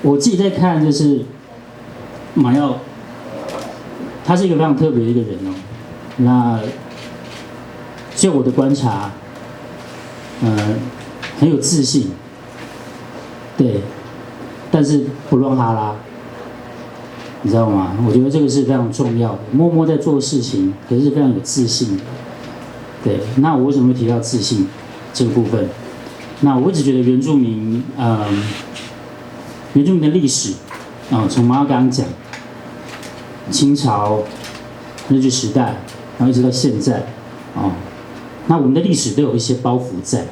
我自己在看，就是马耀，他是一个非常特别的一个人哦。那就我的观察，很有自信，对，但是不乱哈拉，你知道吗？我觉得这个是非常重要的。默默在做事情，可是非常有自信的。对，那我为什么会提到自信这个部分？那我一直觉得原住民，原住民的历史，从马耀刚刚讲，清朝、日据时代，然后一直到现在，那我们的历史都有一些包袱在，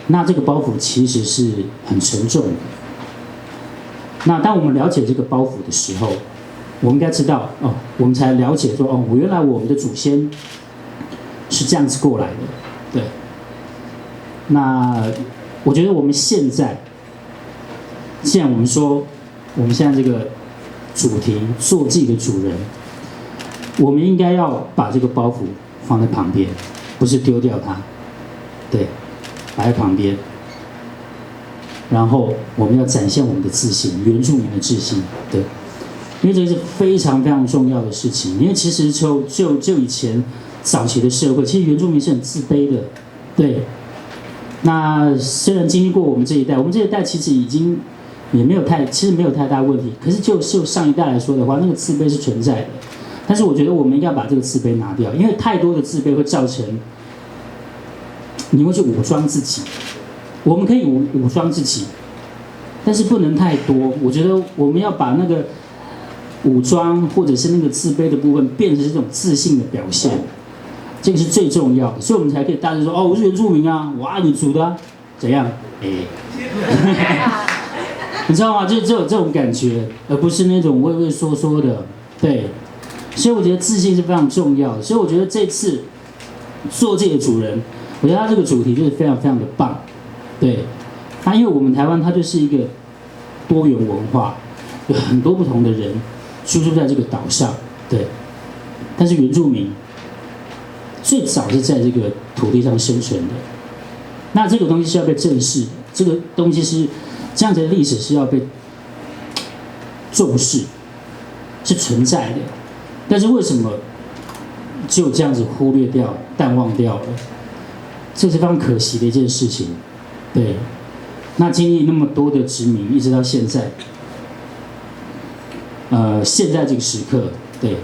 那这个包袱其实是很沉重的。那当我们了解这个包袱的时候，我们应该知道，我们才了解说，原来我们的祖先是这样子过来的，对。那我觉得我们现在，既然我们说我们现在这个主题做自己的主人，我们应该要把这个包袱放在旁边，不是丢掉它，对，摆在旁边。然后我们要展现我们的自信，原住民的自信，对，因为这是非常非常重要的事情。因为其实就以前早期的社会，其实原住民是很自卑的，对。那虽然经历过我们这一代，我们这一代其实已经也没有其实没有太大问题。可是就上一代来说的话，那个自卑是存在的。但是我觉得我们应该把这个自卑拿掉，因为太多的自卑会造成你会去武装自己。我们可以武装自己，但是不能太多。我觉得我们要把那个武装或者是那个自卑的部分变成这种自信的表现。这个是最重要的，所以我们才可以大声说：“我是原住民啊，我爱你族的、啊，怎样？”你知道吗？就有这种感觉，而不是那种畏畏缩缩的。对，所以我觉得自信是非常重要的。所以我觉得这次做这个主人，我觉得他这个主题就是非常非常的棒。对，因为我们台湾它就是一个多元文化，有很多不同的人居住在这个岛上。对，但是原住民最早是在这个土地上生存的，那这个东西是要被正视的，这个东西是这样子的历史是要被重视，是存在的。但是为什么就这样子忽略掉、淡忘掉了？这是非常可惜的一件事情。对，那经历那么多的殖民，一直到现在，现在这个时刻，对，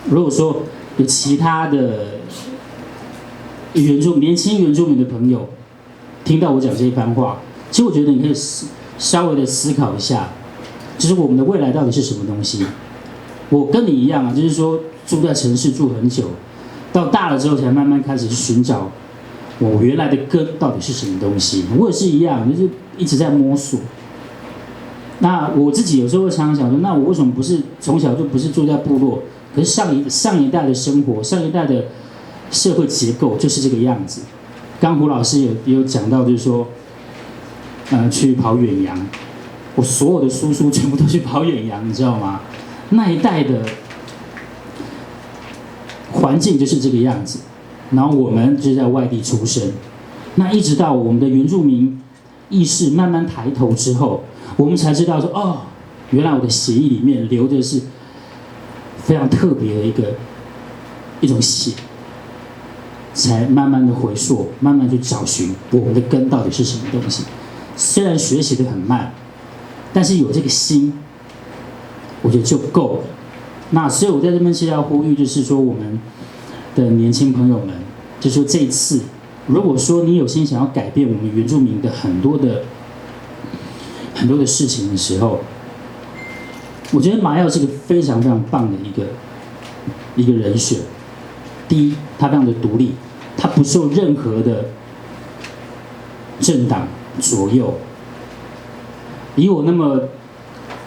如果说有其他的年轻原住民的朋友听到我讲这一番话，其实我觉得你可以稍微的思考一下，就是我们的未来到底是什么东西。我跟你一样啊，就是说住在城市住很久，到大了之后才慢慢开始去寻找我原来的根到底是什么东西。我也是一样，就是一直在摸索。那我自己有时候会常常想说，那我为什么不是从小就不是住在部落？可是上一代的生活，上一代的社会结构就是这个样子。刚胡老师也有讲到，就是说，去跑远洋，我所有的叔叔全部都去跑远洋，你知道吗？那一代的环境就是这个样子。然后我们就是在外地出生，那一直到我们的原住民意识慢慢抬头之后，我们才知道说，原来我的血液里面流的是非常特别的一种血，才慢慢的回溯，慢慢去找寻我们的根到底是什么东西。虽然学习的很慢，但是有这个心，我觉得就够了。那所以我在这边是要呼吁，就是说我们的年轻朋友们，就是说这一次，如果说你有心想要改变我们原住民的很多的事情的时候，我觉得马耀是个非常非常棒的一个人选。第一，他非常的独立，他不受任何的政党左右。以我那么，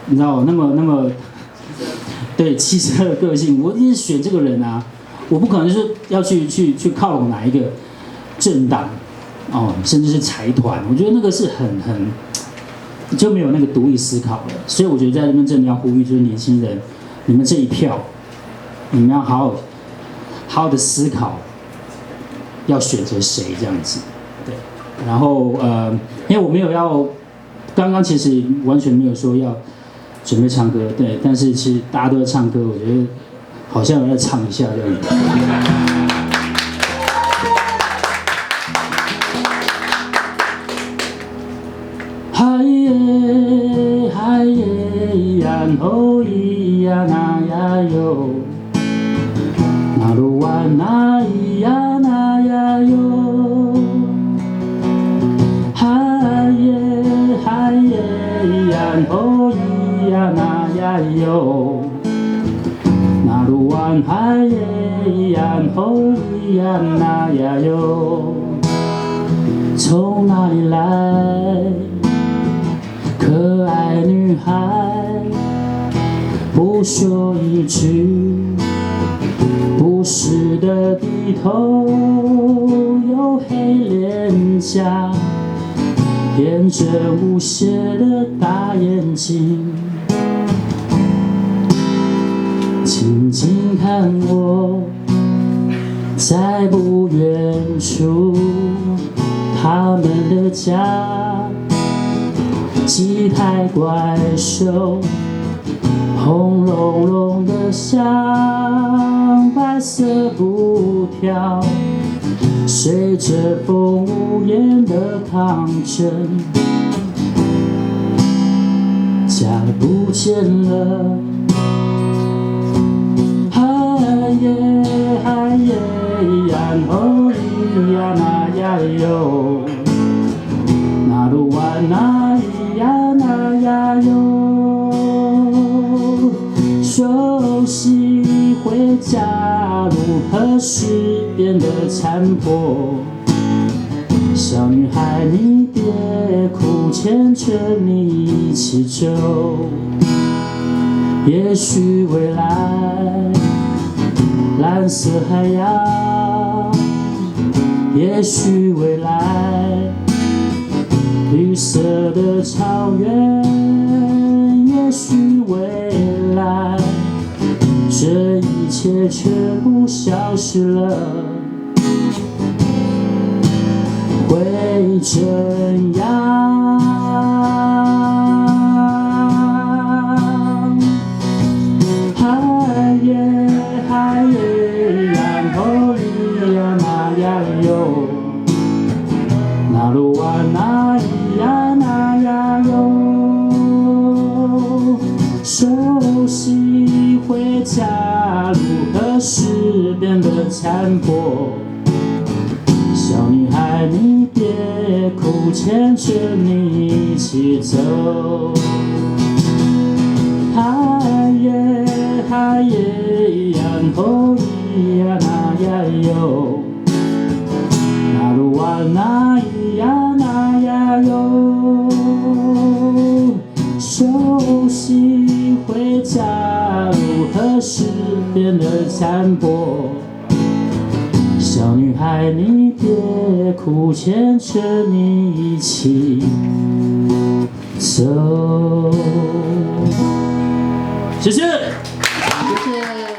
你知道那么对汽车的个性，我一定是选这个人啊！我不可能就是要去靠拢哪一个政党，甚至是财团。我觉得那个是很就没有那个独立思考了。所以我觉得在这边真的要呼吁，就是年轻人，你们这一票，你们要好好的思考，要选择谁这样子。对，然后因为我没有要刚刚其实完全没有说要准备唱歌，对，但是其实大家都在唱歌，我觉得好像有在唱一下这样子。嗨耶嗨耶，然后咿呀那呀哟，那鲁哇那咿呀那呀哟。嗨耶嗨耶，然后咿呀那呀哟，那鲁哇嗨耶，然后咿呀那呀哟。从哪里来？可爱女孩，不说一句，不时的低头，黝黑脸颊，胭脂无邪的大眼睛，静静看我，在不远处，他们的家。几台怪兽，红茸茸的像白色布条，随着风无言的抗争。家不见了，嗨耶嗨耶，然后咿呀那呀哟，那鲁哇那咿呀那呀哟，熟悉回家路和失边的残破。小女孩，你别哭，牵着你一起走。也许未来蓝色海洋，也许未来绿色的草原，也许未来这一切全部消失了，会怎样？嗨耶嗨耶，然后咿呀那呀哟，那鲁哇那咿呀那呀哟，熟悉回家路和失边的残破。小女孩，你别哭，牵着你一起走。嗨耶嗨耶，然后咿呀那呀哟，那鲁哇那咿呀那呀哟，熟悉回家路和失边的残破。小女孩，你别哭，牵着你一起走。谢谢，谢谢。